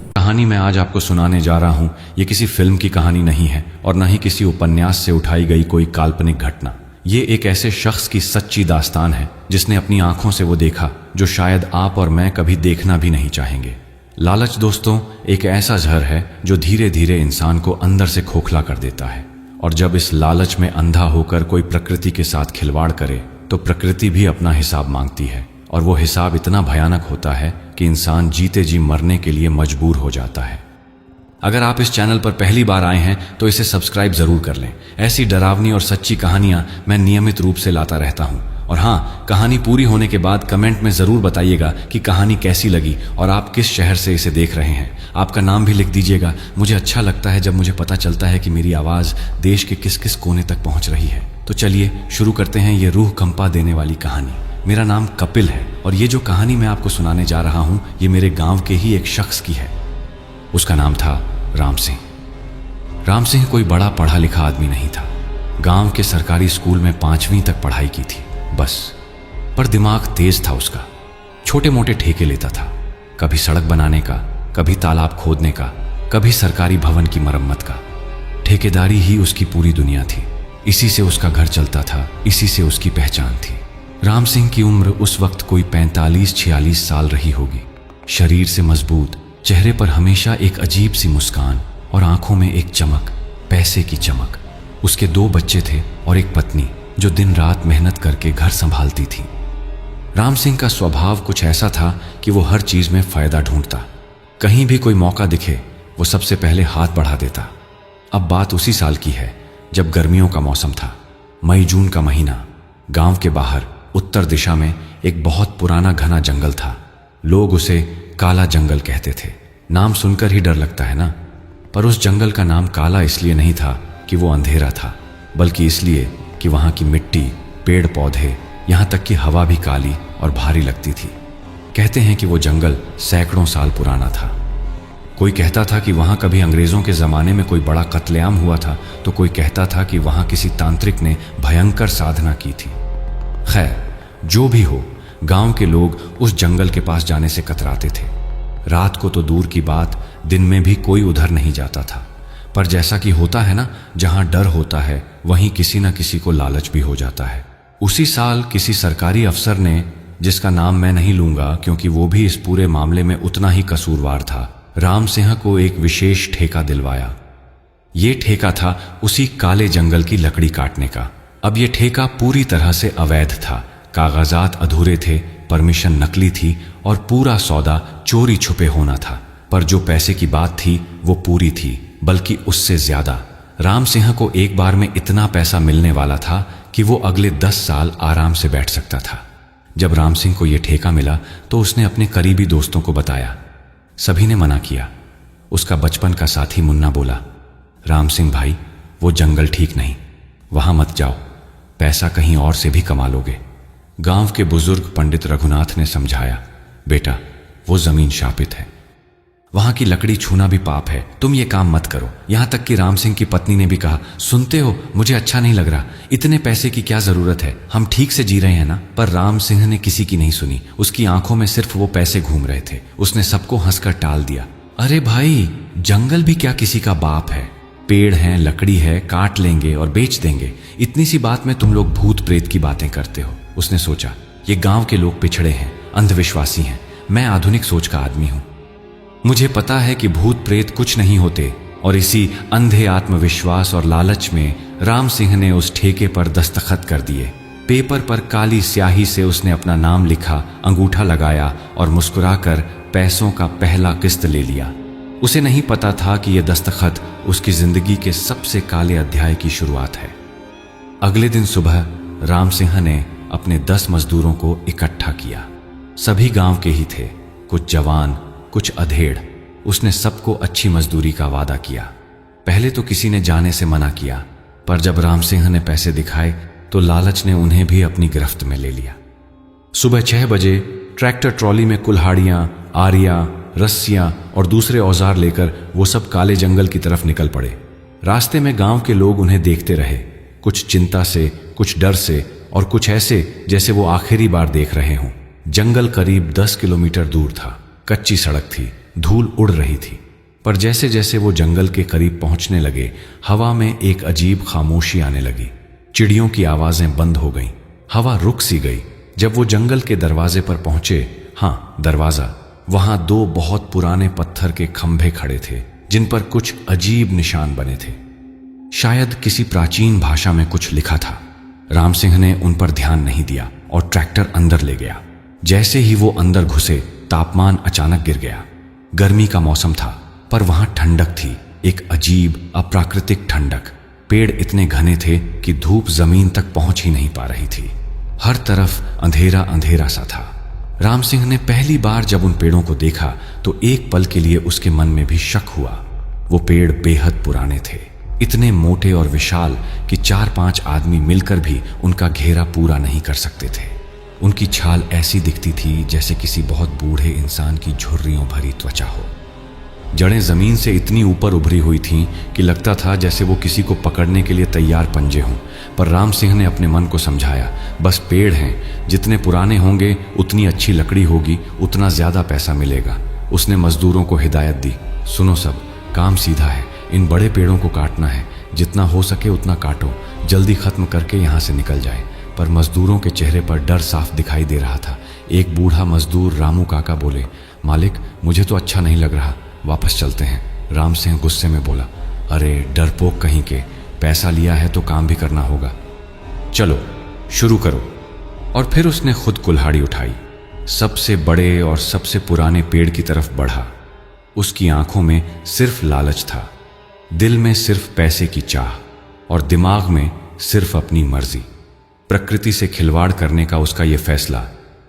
कहानी मैं आज आपको सुनाने जा रहा हूं, ये किसी फिल्म की कहानी नहीं है और न ही किसी उपन्यास से उठाई गई कोई काल्पनिक घटना। ये एक ऐसे शख्स की सच्ची दास्तान है जिसने अपनी आंखों से वो देखा जो शायद आप और मैं कभी देखना भी नहीं चाहेंगे। लालच दोस्तों एक ऐसा जहर है जो धीरे धीरे इंसान को अंदर से खोखला कर देता है, और जब इस लालच में अंधा होकर कोई प्रकृति के साथ खिलवाड़ करे तो प्रकृति भी अपना हिसाब मांगती है, और वो हिसाब इतना भयानक होता है कि इंसान जीते जी मरने के लिए मजबूर हो जाता है। अगर आप इस चैनल पर पहली बार आए हैं तो इसे सब्सक्राइब जरूर कर लें। ऐसी डरावनी और सच्ची कहानियां मैं नियमित रूप से लाता रहता हूं। और हाँ, कहानी पूरी होने के बाद कमेंट में जरूर बताइएगा कि कहानी कैसी लगी और आप किस शहर से इसे देख रहे हैं। आपका नाम भी लिख दीजिएगा। मुझे अच्छा लगता है जब मुझे पता चलता है कि मेरी आवाज देश के किस किस कोने तक पहुंच रही है। तो चलिए शुरू करते हैं ये रूह कंपा देने वाली कहानी। मेरा नाम कपिल है और ये जो कहानी मैं आपको सुनाने जा रहा हूं ये मेरे गांव के ही एक शख्स की है। उसका नाम था राम सिंह। राम सिंह कोई बड़ा पढ़ा लिखा आदमी नहीं था। गांव के सरकारी स्कूल में 5वीं तक पढ़ाई की थी बस, पर दिमाग तेज था उसका। छोटे मोटे ठेके लेता था, कभी सड़क बनाने का, कभी तालाब खोदने का, कभी सरकारी भवन की मरम्मत का। ठेकेदारी ही उसकी पूरी दुनिया थी। इसी से उसका घर चलता था, इसी से उसकी पहचान थी। राम सिंह की उम्र उस वक्त कोई 45-46 साल रही होगी। शरीर से मजबूत, चेहरे पर हमेशा एक अजीब सी मुस्कान और आंखों में एक चमक, पैसे की चमक। उसके 2 बच्चे थे और एक पत्नी जो दिन रात मेहनत करके घर संभालती थी। राम सिंह का स्वभाव कुछ ऐसा था कि वो हर चीज में फायदा ढूंढता। कहीं भी कोई मौका दिखे वो सबसे पहले हाथ बढ़ा देता। अब बात उसी साल की है जब गर्मियों का मौसम था, मई जून का महीना। गांव के बाहर उत्तर दिशा में एक बहुत पुराना घना जंगल था। लोग उसे काला जंगल कहते थे। नाम सुनकर ही डर लगता है ना। पर उस जंगल का नाम काला इसलिए नहीं था कि वो अंधेरा था, बल्कि इसलिए कि वहां की मिट्टी, पेड़ पौधे, यहां तक कि हवा भी काली और भारी लगती थी। कहते हैं कि वो जंगल सैकड़ों साल पुराना था। कोई कहता था कि वहां कभी अंग्रेजों के जमाने में कोई बड़ा कत्लेआम हुआ था, तो कोई कहता था कि वहां किसी तांत्रिक ने भयंकर साधना की थी। खैर, जो भी हो, गांव के लोग उस जंगल के पास जाने से कतराते थे। रात को तो दूर की बात, दिन में भी कोई उधर नहीं जाता था। पर जैसा कि होता है ना, जहां डर होता है वहीं किसी न किसी को लालच भी हो जाता है। उसी साल किसी सरकारी अफसर ने, जिसका नाम मैं नहीं लूंगा क्योंकि वो भी इस पूरे मामले में उतना ही कसूरवार था, राम सिंह को एक विशेष ठेका दिलवाया। ये ठेका था उसी काले जंगल की लकड़ी काटने का। अब ये ठेका पूरी तरह से अवैध था। कागजात अधूरे थे, परमिशन नकली थी और पूरा सौदा चोरी छुपे होना था। पर जो पैसे की बात थी वो पूरी थी, बल्कि उससे ज्यादा। राम सिंह को एक बार में इतना पैसा मिलने वाला था कि वो अगले 10 साल आराम से बैठ सकता था। जब राम सिंह को यह ठेका मिला तो उसने अपने करीबी दोस्तों को बताया। सभी ने मना किया। उसका बचपन का साथी मुन्ना बोला, राम सिंह भाई, वो जंगल ठीक नहीं, वहां मत जाओ, पैसा कहीं और से भी कमा लोगे। गांव के बुजुर्ग पंडित रघुनाथ ने समझाया, बेटा वो जमीन शापित है, वहां की लकड़ी छूना भी पाप है, तुम ये काम मत करो। यहां तक कि राम सिंह की पत्नी ने भी कहा, सुनते हो, मुझे अच्छा नहीं लग रहा, इतने पैसे की क्या जरूरत है, हम ठीक से जी रहे हैं ना। पर राम सिंह ने किसी की नहीं सुनी। उसकी आंखों में सिर्फ वो पैसे घूम रहे थे। उसने सबको हंसकर टाल दिया। अरे भाई, जंगल भी क्या किसी का बाप है? पेड़ हैं, लकड़ी है, काट लेंगे और बेच देंगे। इतनी सी बात में तुम लोग भूत प्रेत की बातें करते हो। उसने सोचा, ये गांव के लोग पिछड़े हैं, अंधविश्वासी हैं, मैं आधुनिक सोच का आदमी हूं। मुझे पता है कि भूत प्रेत कुछ नहीं होते। और इसी अंधे आत्मविश्वास और लालच में राम सिंह ने उस ठेके पर दस्तखत कर दिए। पेपर पर काली स्याही से उसने अपना नाम लिखा, अंगूठा लगाया और मुस्कुराकर पैसों का पहला किस्त ले लिया। उसे नहीं पता था कि यह दस्तखत उसकी जिंदगी के सबसे काले अध्याय की शुरुआत है। अगले दिन सुबह राम सिंह ने अपने 10 मजदूरों को इकट्ठा किया। सभी गांव के ही थे, कुछ जवान, कुछ अधेड़। उसने सबको अच्छी मजदूरी का वादा किया। पहले तो किसी ने जाने से मना किया, पर जब राम सिंह ने पैसे दिखाए तो लालच ने उन्हें भी अपनी गिरफ्त में ले लिया। सुबह 6 बजे ट्रैक्टर ट्रॉली में कुल्हाड़ियां, आरियां, रस्सियां और दूसरे औजार लेकर वो सब काले जंगल की तरफ निकल पड़े। रास्ते में गांव के लोग उन्हें देखते रहे, कुछ चिंता से, कुछ डर से और कुछ ऐसे जैसे वो आखिरी बार देख रहे हों। जंगल करीब 10 किलोमीटर दूर था। कच्ची सड़क थी, धूल उड़ रही थी। पर जैसे जैसे वो जंगल के करीब पहुंचने लगे, हवा में एक अजीब खामोशी आने लगी। चिड़ियों की आवाजें बंद हो गईं, हवा रुक सी गई। जब वो जंगल के दरवाजे पर पहुंचे, हाँ दरवाजा, वहां दो बहुत पुराने पत्थर के खंभे खड़े थे जिन पर कुछ अजीब निशान बने थे। शायद किसी प्राचीन भाषा में कुछ लिखा था। राम सिंह ने उन पर ध्यान नहीं दिया और ट्रैक्टर अंदर ले गया। जैसे ही वो अंदर घुसे, तापमान अचानक गिर गया। गर्मी का मौसम था, पर वहां ठंडक थी, एक अजीब अप्राकृतिक ठंडक। पेड़ इतने घने थे कि धूप जमीन तक पहुंच ही नहीं पा रही थी। हर तरफ अंधेरा अंधेरा सा था। राम सिंह ने पहली बार जब उन पेड़ों को देखा तो एक पल के लिए उसके मन में भी शक हुआ। वो पेड़ बेहद पुराने थे, इतने मोटे और विशाल कि 4-5 आदमी मिलकर भी उनका घेरा पूरा नहीं कर सकते थे। उनकी छाल ऐसी दिखती थी जैसे किसी बहुत बूढ़े इंसान की झुर्रियों भरी त्वचा हो। जड़ें जमीन से इतनी ऊपर उभरी हुई थीं कि लगता था जैसे वो किसी को पकड़ने के लिए तैयार पंजे हों। पर राम सिंह ने अपने मन को समझाया, बस पेड़ हैं, जितने पुराने होंगे उतनी अच्छी लकड़ी होगी, उतना ज्यादा पैसा मिलेगा। उसने मजदूरों को हिदायत दी, सुनो सब, काम सीधा है, इन बड़े पेड़ों को काटना है, जितना हो सके उतना काटो, जल्दी खत्म करके यहाँ से निकल जाए। पर मजदूरों के चेहरे पर डर साफ दिखाई दे रहा था। एक बूढ़ा मजदूर रामू काका बोले, मालिक मुझे तो अच्छा नहीं लग रहा, वापस चलते हैं। राम सिंह गुस्से में बोला, अरे डरपोक कहीं के, पैसा लिया है तो काम भी करना होगा, चलो शुरू करो। और फिर उसने खुद कुल्हाड़ी उठाई, सबसे बड़े और सबसे पुराने पेड़ की तरफ बढ़ा। उसकी आंखों में सिर्फ लालच था, दिल में सिर्फ पैसे की चाह और दिमाग में सिर्फ अपनी मर्जी। प्रकृति से खिलवाड़ करने का उसका यह फैसला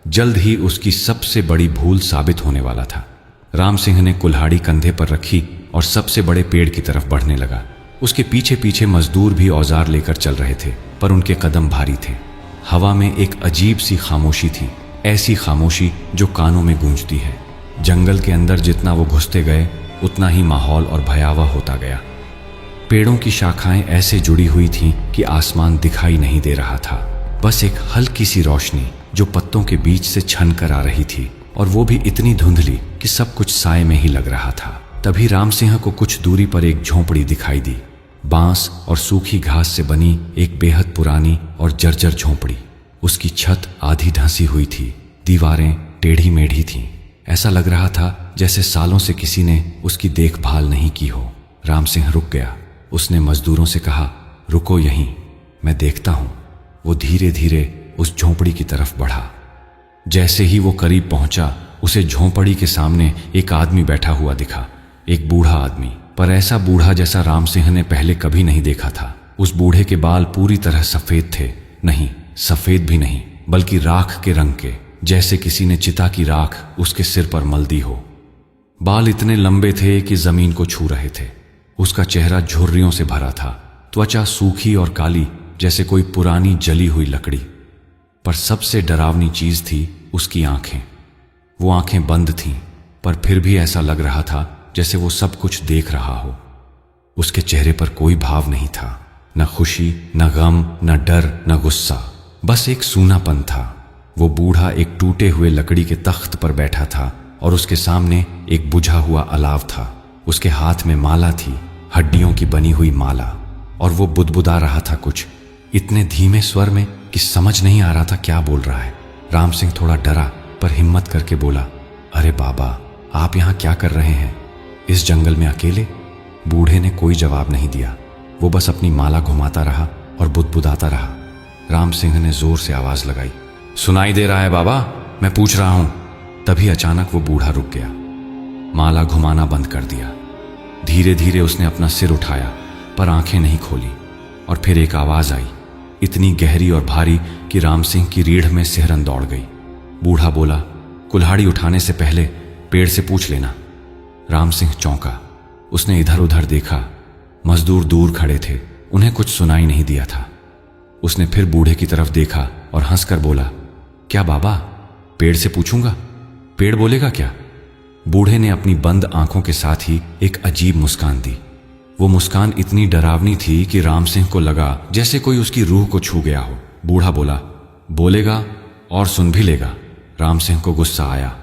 जल्द ही उसकी सबसे बड़ी भूल साबित होने वाला था। राम सिंह ने कुल्हाड़ी कंधे पर रखी और सबसे बड़े पेड़ की तरफ बढ़ने लगा। उसके पीछे पीछे मजदूर भी औजार लेकर चल रहे थे, पर उनके कदम भारी थे। हवा में एक अजीब सी खामोशी थी, ऐसी खामोशी जो कानों में गूंजती है। जंगल के अंदर जितना वो घुसते गए उतना ही माहौल और भयावह होता गया। पेड़ों की शाखाएं ऐसे जुड़ी हुई थीं कि आसमान दिखाई नहीं दे रहा था, बस एक हल्की सी रोशनी जो पत्तों के बीच से छन कर आ रही थी, और वो भी इतनी धुंधली कि सब कुछ साए में ही लग रहा था। तभी राम सिंह को कुछ दूरी पर एक झोंपड़ी दिखाई दी, बांस और सूखी घास से बनी एक बेहद पुरानी और जर्जर झोंपड़ी। उसकी छत आधी ढंसी हुई थी, दीवारें टेढ़ी मेढ़ी थीं। ऐसा लग रहा था जैसे सालों से किसी ने उसकी देखभाल नहीं की हो। राम सिंह रुक गया। उसने मजदूरों से कहा, रुको यहीं, मैं देखता हूं। वो धीरे धीरे उस झोंपड़ी की तरफ बढ़ा। जैसे ही वो करीब पहुंचा, उसे झोंपड़ी के सामने एक आदमी बैठा हुआ दिखा, एक बूढ़ा आदमी, पर ऐसा बूढ़ा जैसा राम सिंह ने पहले कभी नहीं देखा था। उस बूढ़े के बाल पूरी तरह सफेद थे, नहीं सफेद भी नहीं, बल्कि राख के रंग के, जैसे किसी ने चिता की राख उसके सिर पर मल दी हो। बाल इतने लंबे थे कि जमीन को छू रहे थे। उसका चेहरा झुर्रियों से भरा था, त्वचा सूखी और काली जैसे कोई पुरानी जली हुई लकड़ी। पर सबसे डरावनी चीज थी उसकी आंखें। वो आंखें बंद थीं, पर फिर भी ऐसा लग रहा था जैसे वो सब कुछ देख रहा हो। उसके चेहरे पर कोई भाव नहीं था, न खुशी, न गम, न डर, न गुस्सा, बस एक सूनापन था। वो बूढ़ा एक टूटे हुए लकड़ी के तख्त पर बैठा था और उसके सामने एक बुझा हुआ अलाव था। उसके हाथ में माला थी, हड्डियों की बनी हुई माला, और वो बुदबुदा रहा था कुछ इतने धीमे स्वर में कि समझ नहीं आ रहा था क्या बोल रहा है। राम सिंह थोड़ा डरा, पर हिम्मत करके बोला, अरे बाबा, आप यहाँ क्या कर रहे हैं, इस जंगल में अकेले? बूढ़े ने कोई जवाब नहीं दिया। वो बस अपनी माला घुमाता रहा और बुदबुदाता रहा। राम सिंह ने जोर से आवाज लगाई, सुनाई दे रहा है बाबा, मैं पूछ रहा हूं। तभी अचानक वो बूढ़ा रुक गया, माला घुमाना बंद कर दिया। धीरे धीरे उसने अपना सिर उठाया, पर आंखें नहीं खोली। और फिर एक आवाज आई, इतनी गहरी और भारी कि राम सिंह की रीढ़ में सिहरन दौड़ गई। बूढ़ा बोला, कुल्हाड़ी उठाने से पहले पेड़ से पूछ लेना। राम सिंह चौंका। उसने इधर उधर देखा, मजदूर दूर खड़े थे, उन्हें कुछ सुनाई नहीं दिया था। उसने फिर बूढ़े की तरफ देखा और हंसकर बोला, क्या बाबा, पेड़ से पूछूंगा? पेड़ बोलेगा क्या? बूढ़े ने अपनी बंद आंखों के साथ ही एक अजीब मुस्कान दी। वो मुस्कान इतनी डरावनी थी कि राम सिंह को लगा जैसे कोई उसकी रूह को छू गया हो। बूढ़ा बोला, बोलेगा और सुन भी लेगा। राम सिंह को गुस्सा आया।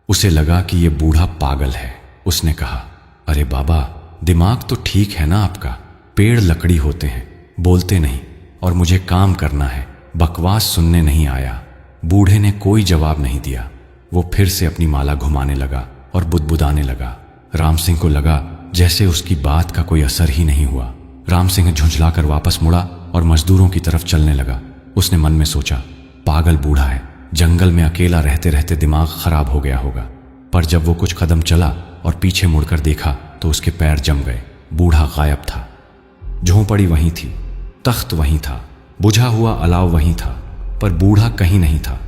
उसे लगा कि ये बूढ़ा पागल है। उसने कहा, अरे बाबा, दिमाग तो ठीक है ना आपका? पेड़ लकड़ी होते हैं, बोलते नहीं, और मुझे काम करना है, बकवास सुनने नहीं आया। बूढ़े ने कोई जवाब नहीं दिया। वो फिर से अपनी माला घुमाने लगा और बुदबुदाने लगा। राम सिंह को लगा जैसे उसकी बात का कोई असर ही नहीं हुआ। राम सिंह झुंझलाकर वापस मुड़ा और मजदूरों की तरफ चलने लगा। उसने मन में सोचा, पागल बूढ़ा है, जंगल में अकेला रहते रहते दिमाग खराब हो गया होगा। पर जब वो कुछ कदम चला और पीछे मुड़कर देखा तो उसके पैर जम गए। बूढ़ा गायब था। झोंपड़ी वहीं थी, तख्त वहीं था, बुझा हुआ अलाव वहीं था, पर बूढ़ा कहीं नहीं था।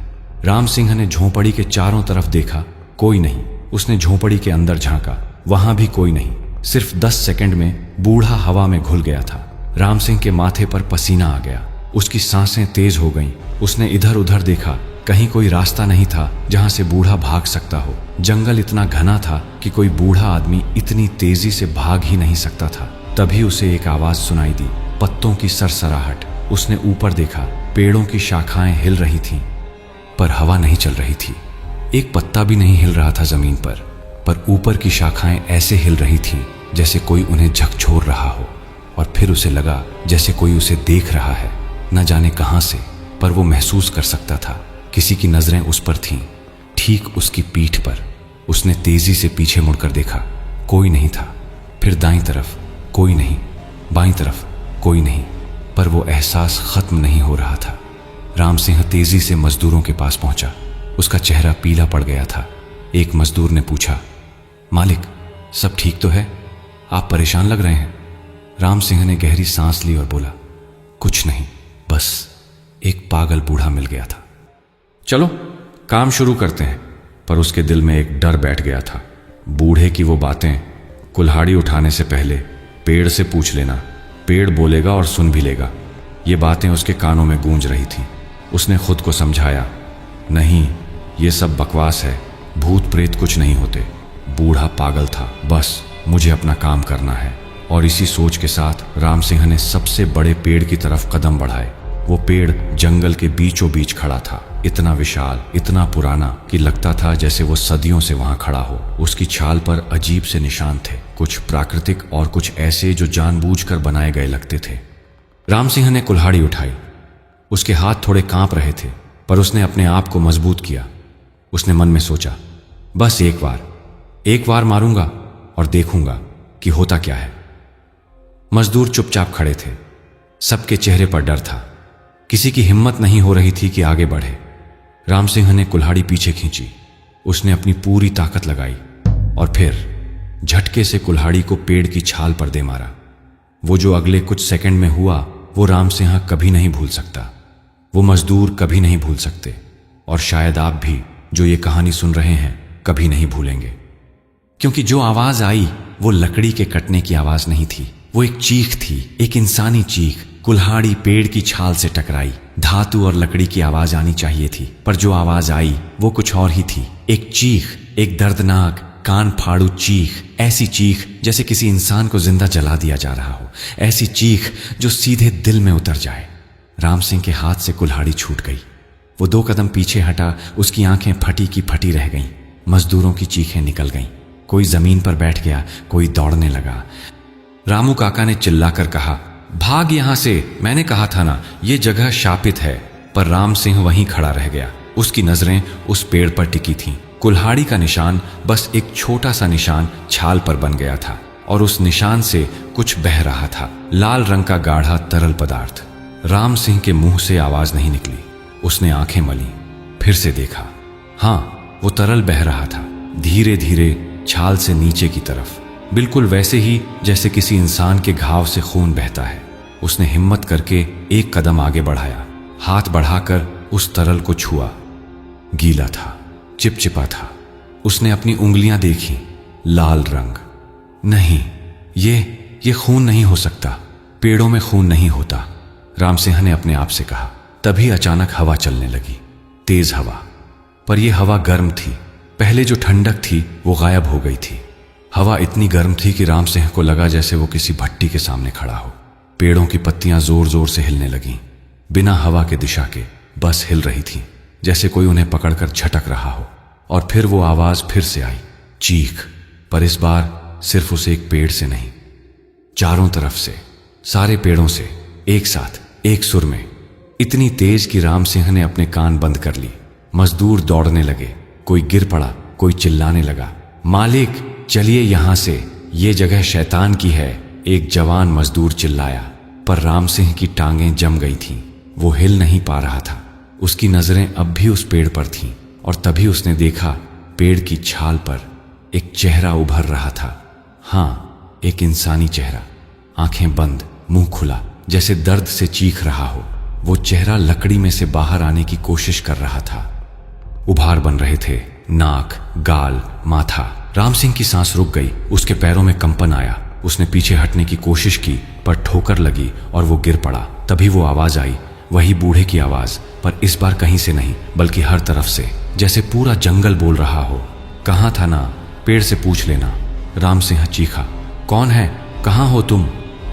राम सिंह ने झोंपड़ी के चारों तरफ देखा, कोई नहीं। उसने झोंपड़ी के अंदर झांका, वहां भी कोई नहीं। सिर्फ 10 सेकंड में बूढ़ा हवा में घुल गया था। राम सिंह के माथे पर पसीना आ गया, उसकी सांसें तेज हो गईं। उसने इधर उधर देखा, कहीं कोई रास्ता नहीं था जहां से बूढ़ा भाग सकता हो। जंगल इतना घना था कि कोई बूढ़ा आदमी इतनी तेजी से भाग ही नहीं सकता था। तभी उसे एक आवाज सुनाई दी, पत्तों की सरसराहट। उसने ऊपर देखा, पेड़ों की शाखाएं हिल रही थीं, पर हवा नहीं चल रही थी। एक पत्ता भी नहीं हिल रहा था जमीन पर ऊपर की शाखाएं ऐसे हिल रही थीं जैसे कोई उन्हें झकझोर रहा हो। और फिर उसे लगा जैसे कोई उसे देख रहा है, न जाने कहां से, पर वो महसूस कर सकता था किसी की नजरें उस पर थीं, ठीक उसकी पीठ पर। उसने तेजी से पीछे मुड़कर देखा, कोई नहीं था। फिर दाईं तरफ कोई नहीं, बाईं तरफ कोई नहीं, पर वो एहसास खत्म नहीं हो रहा था। राम सिंह तेजी से मजदूरों के पास पहुंचा। उसका चेहरा पीला पड़ गया था। एक मजदूर ने पूछा, मालिक, सब ठीक तो है? आप परेशान लग रहे हैं। राम सिंह ने गहरी सांस ली और बोला, कुछ नहीं, बस एक पागल बूढ़ा मिल गया था। चलो काम शुरू करते हैं। पर उसके दिल में एक डर बैठ गया था। बूढ़े की वो बातें, कुल्हाड़ी उठाने से पहले पेड़ से पूछ लेना, पेड़ बोलेगा और सुन भी लेगा। ये बातें उसके कानों में गूंज रही थीं। उसने खुद को समझाया, नहीं, ये सब बकवास है, भूत प्रेत कुछ नहीं होते। बूढ़ा पागल था, बस मुझे अपना काम करना है। और इसी सोच के साथ राम सिंह ने सबसे बड़े पेड़ की तरफ कदम बढ़ाए। वो पेड़ जंगल के बीचों बीच खड़ा था, इतना विशाल, इतना पुराना कि लगता था जैसे वो सदियों से वहां खड़ा हो। उसकी छाल पर अजीब से निशान थे, कुछ प्राकृतिक और कुछ ऐसे जो जानबूझकर बनाए गए लगते थे। राम सिंह ने कुल्हाड़ी उठाई। उसके हाथ थोड़े कांप रहे थे, पर उसने अपने आप को मजबूत किया। उसने मन में सोचा, बस एक बार मारूंगा और देखूंगा कि होता क्या है। मजदूर चुपचाप खड़े थे, सबके चेहरे पर डर था। किसी की हिम्मत नहीं हो रही थी कि आगे बढ़े। राम सिंह ने कुल्हाड़ी पीछे खींची। उसने अपनी पूरी ताकत लगाई और फिर झटके से कुल्हाड़ी को पेड़ की छाल पर दे मारा। वो जो अगले कुछ सेकंड में हुआ, वो राम सिंह कभी नहीं भूल सकता। वो मजदूर कभी नहीं भूल सकते, और शायद आप भी जो ये कहानी सुन रहे हैं कभी नहीं भूलेंगे। क्योंकि जो आवाज आई वो लकड़ी के कटने की आवाज नहीं थी, वो एक चीख थी, एक इंसानी चीख। कुल्हाड़ी पेड़ की छाल से टकराई। धातु और लकड़ी की आवाज आनी चाहिए थी, पर जो आवाज आई वो कुछ और ही थी। एक चीख, एक दर्दनाक, कान फाड़ू चीख। ऐसी चीख जैसे किसी इंसान को जिंदा जला दिया जा रहा हो, ऐसी चीख जो सीधे दिल में उतर जाए। राम सिंह के हाथ से कुल्हाड़ी छूट गई। वो 2 कदम पीछे हटा, उसकी आंखें फटी की फटी रह गईं। मजदूरों की चीखें निकल गईं। कोई जमीन पर बैठ गया, कोई दौड़ने लगा। रामू काका ने चिल्लाकर कहा, भाग यहां से, मैंने कहा था ना, ये जगह शापित है। पर राम सिंह वहीं खड़ा रह गया। उसकी नजरें उस पेड़ पर टिकी थीं। कुल्हाड़ी का निशान बस एक छोटा सा निशान छाल पर बन गया था, और उस निशान से कुछ बह रहा था, लाल रंग का गाढ़ा तरल पदार्थ। राम सिंह के मुंह से आवाज नहीं निकली। उसने आंखें मली, फिर से देखा। हां, वो तरल बह रहा था, धीरे धीरे छाल से नीचे की तरफ, बिल्कुल वैसे ही जैसे किसी इंसान के घाव से खून बहता है। उसने हिम्मत करके एक कदम आगे बढ़ाया, हाथ बढ़ाकर उस तरल को छुआ। गीला था, चिपचिपा था। उसने अपनी उंगलियां देखी, लाल रंग। नहीं, ये खून नहीं हो सकता। पेड़ों में खून नहीं होता, राम सिंह ने अपने आप से कहा। तभी अचानक हवा चलने लगी, तेज हवा। पर यह हवा गर्म थी। पहले जो ठंडक थी वो गायब हो गई थी। हवा इतनी गर्म थी कि राम सिंह को लगा जैसे वो किसी भट्टी के सामने खड़ा हो। पेड़ों की पत्तियां जोर जोर से हिलने लगीं, बिना हवा के दिशा के, बस हिल रही थी, जैसे कोई उन्हें पकड़कर झटक रहा हो। और फिर वो आवाज फिर से आई, चीख। पर इस बार सिर्फ उस एक पेड़ से नहीं, चारों तरफ से, सारे पेड़ों से एक साथ, एक सुर में, इतनी तेज कि राम सिंह ने अपने कान बंद कर ली। मजदूर दौड़ने लगे, कोई गिर पड़ा, कोई चिल्लाने लगा, मालिक चलिए यहां से, ये जगह शैतान की है। एक जवान मजदूर चिल्लाया। पर राम सिंह की टांगें जम गई थीं। वो हिल नहीं पा रहा था। उसकी नजरें अब भी उस पेड़ पर थीं और तभी उसने देखा पेड़ की छाल पर एक चेहरा उभर रहा था। हाँ, एक इंसानी चेहरा, आंखें बंद, मुंह खुला, जैसे दर्द से चीख रहा हो। वो चेहरा लकड़ी में से बाहर आने की कोशिश कर रहा था। उभार बन रहे थे, नाक, गाल, माथा। राम सिंह की सांस रुक गई, उसके पैरों में कंपन आया। उसने पीछे हटने की कोशिश की पर ठोकर लगी और वो गिर पड़ा। तभी वो आवाज आई, वही बूढ़े की आवाज, पर इस बार कहीं से नहीं बल्कि हर तरफ से, जैसे पूरा जंगल बोल रहा हो। कहाँ था ना, पेड़ से पूछ लेना। राम सिंह चीखा, कौन है, कहाँ हो तुम?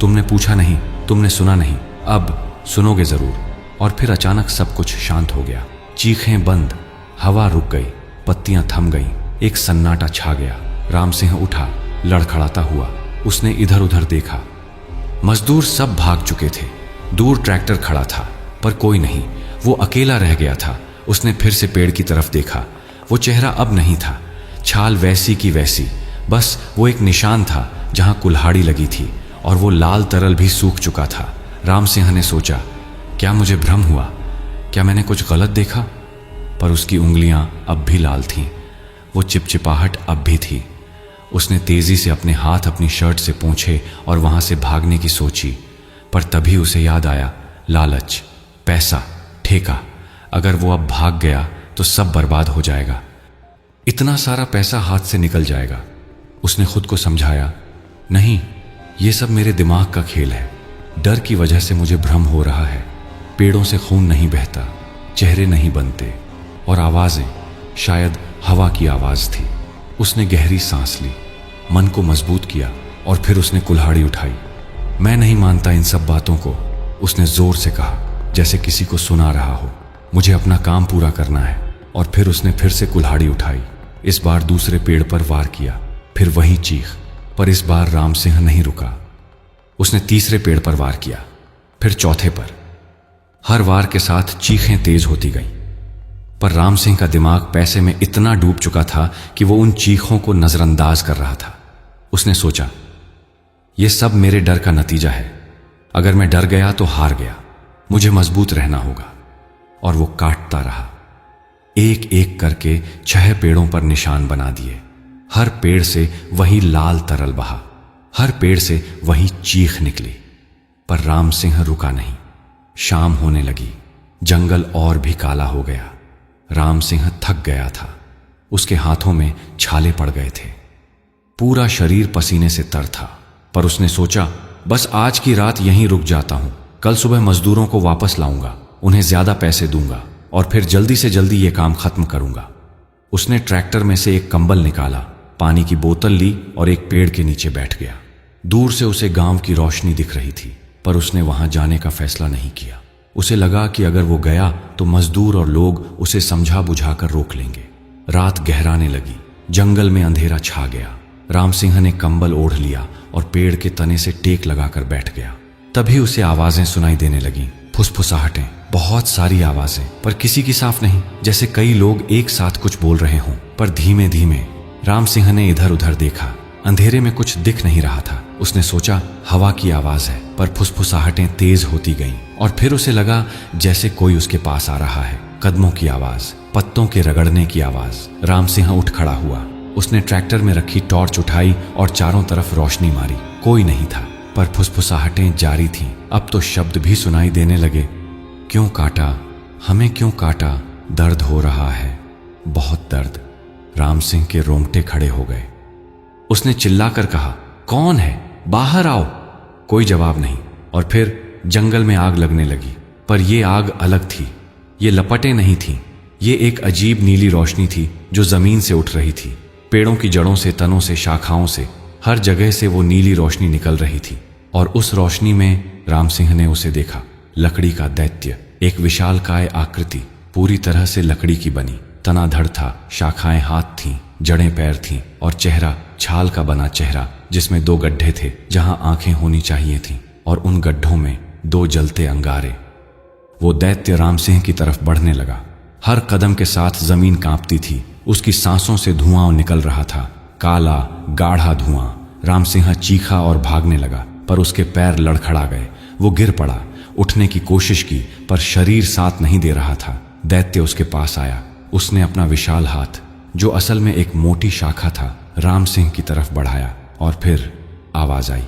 तुमने पूछा नहीं, तुमने सुना नहीं, अब सुनोगे जरूर। और फिर अचानक सब कुछ शांत हो गया। चीखें बंद, हवा रुक गई, पत्तियां थम गईं, एक सन्नाटा छा गया। राम सिंह उठा, लड़खड़ाता हुआ। उसने इधर उधर देखा। मजदूर सब भाग चुके थे। दूर ट्रैक्टर खड़ा था पर कोई नहीं, वो अकेला रह गया था। उसने फिर से पेड़ की तरफ देखा। वो चेहरा अब नहीं था, छाल वैसी की वैसी, बस वो एक निशान था जहां कुल्हाड़ी लगी थी और वो लाल तरल भी सूख चुका था। राम सिंह ने सोचा, क्या मुझे भ्रम हुआ? क्या मैंने कुछ गलत देखा? पर उसकी उंगलियां अब भी लाल थीं, वो चिपचिपाहट अब भी थी। उसने तेजी से अपने हाथ अपनी शर्ट से पोंछे और वहां से भागने की सोची, पर तभी उसे याद आया, लालच, पैसा, ठेका। अगर वो अब भाग गया तो सब बर्बाद हो जाएगा, इतना सारा पैसा हाथ से निकल जाएगा। उसने खुद को समझाया, नहीं, ये सब मेरे दिमाग का खेल है। डर की वजह से मुझे भ्रम हो रहा है। पेड़ों से खून नहीं बहता, चेहरे नहीं बनते, और आवाजें शायद हवा की आवाज थी। उसने गहरी सांस ली, मन को मजबूत किया और फिर उसने कुल्हाड़ी उठाई। मैं नहीं मानता इन सब बातों को, उसने जोर से कहा, जैसे किसी को सुना रहा हो। मुझे अपना काम पूरा करना है। और फिर उसने फिर से कुल्हाड़ी उठाई। इस बार दूसरे पेड़ पर वार किया, फिर वही चीख। पर इस बार राम सिंह नहीं रुका। उसने तीसरे पेड़ पर वार किया, फिर चौथे पर। हर वार के साथ चीखें तेज होती गईं। पर राम सिंह का दिमाग पैसे में इतना डूब चुका था कि वो उन चीखों को नजरअंदाज कर रहा था। उसने सोचा, यह सब मेरे डर का नतीजा है। अगर मैं डर गया तो हार गया, मुझे मजबूत रहना होगा। और वो काटता रहा, एक एक करके 6 पेड़ों पर निशान बना दिए। हर पेड़ से वही लाल तरल बहा, हर पेड़ से वही चीख निकली। पर राम सिंह रुका नहीं। शाम होने लगी, जंगल और भी काला हो गया। राम सिंह थक गया था, उसके हाथों में छाले पड़ गए थे, पूरा शरीर पसीने से तर था। पर उसने सोचा, बस आज की रात यहीं रुक जाता हूं। कल सुबह मजदूरों को वापस लाऊंगा, उन्हें ज्यादा पैसे दूंगा और फिर जल्दी से जल्दी ये काम खत्म करूंगा। उसने ट्रैक्टर में से एक कंबल निकाला, पानी की बोतल ली और एक पेड़ के नीचे बैठ गया। दूर से उसे गांव की रोशनी दिख रही थी, पर उसने वहां जाने का फैसला नहीं किया। उसे लगा कि अगर वो गया तो मजदूर और लोग उसे समझा बुझाकर रोक लेंगे। रात गहराने लगी, जंगल में अंधेरा छा गया। राम सिंह ने कंबल ओढ़ लिया और पेड़ के तने से टेक लगाकर बैठ गया। तभी उसे आवाजें सुनाई देने लगीं, फुसफुसाहटें, बहुत सारी आवाजें, पर किसी की साफ नहीं, जैसे कई लोग एक साथ कुछ बोल रहे हों, पर धीमे धीमे। राम सिंह ने इधर उधर देखा, अंधेरे में कुछ दिख नहीं रहा था। उसने सोचा, हवा की आवाज है, पर फुसफुसाहटें तेज होती गईं और फिर उसे लगा जैसे कोई उसके पास आ रहा है। कदमों की आवाज, पत्तों के रगड़ने की आवाज। राम सिंह उठ खड़ा हुआ। उसने ट्रैक्टर में रखी टॉर्च उठाई और चारों तरफ रोशनी मारी। कोई नहीं था, पर फुसफुसाहटें जारी थीं। अब तो शब्द भी सुनाई देने लगे, क्यों काटा, हमें क्यों काटा, दर्द हो रहा है, बहुत दर्द। राम सिंह के रोंगटे खड़े हो गए। उसने चिल्लाकर कहा, कौन है, बाहर आओ। कोई जवाब नहीं। और फिर जंगल में आग लगने लगी, पर यह आग अलग थी। ये लपटें नहीं थीं, ये एक अजीब नीली रोशनी थी जो जमीन से उठ रही थी। पेड़ों की जड़ों से, तनों से, शाखाओं से, हर जगह से वो नीली रोशनी निकल रही थी। और उस रोशनी में राम सिंह ने उसे देखा, लकड़ी का दैत्य, एक विशालकाय आकृति, पूरी तरह से लकड़ी की बनी, तनाधड़ था, शाखाएं हाथ थीं, जड़ें पैर थीं और चेहरा छाल का बना चेहरा जिसमें 2 गड्ढे थे जहां आंखें होनी चाहिए थीं और उन गड्ढों में 2 जलते अंगारे। वो दैत्य राम सिंह की तरफ बढ़ने लगा। हर कदम के साथ जमीन कांपती थी। उसकी सांसों से धुआं निकल रहा था, काला गाढ़ा धुआं। राम सिंह चीखा और भागने लगा, पर उसके पैर लड़खड़ा गए। वो गिर पड़ा, उठने की कोशिश की, पर शरीर साथ नहीं दे रहा था। दैत्य उसके पास आया। उसने अपना विशाल हाथ, जो असल में एक मोटी शाखा था, राम सिंह की तरफ बढ़ाया और फिर आवाज आई।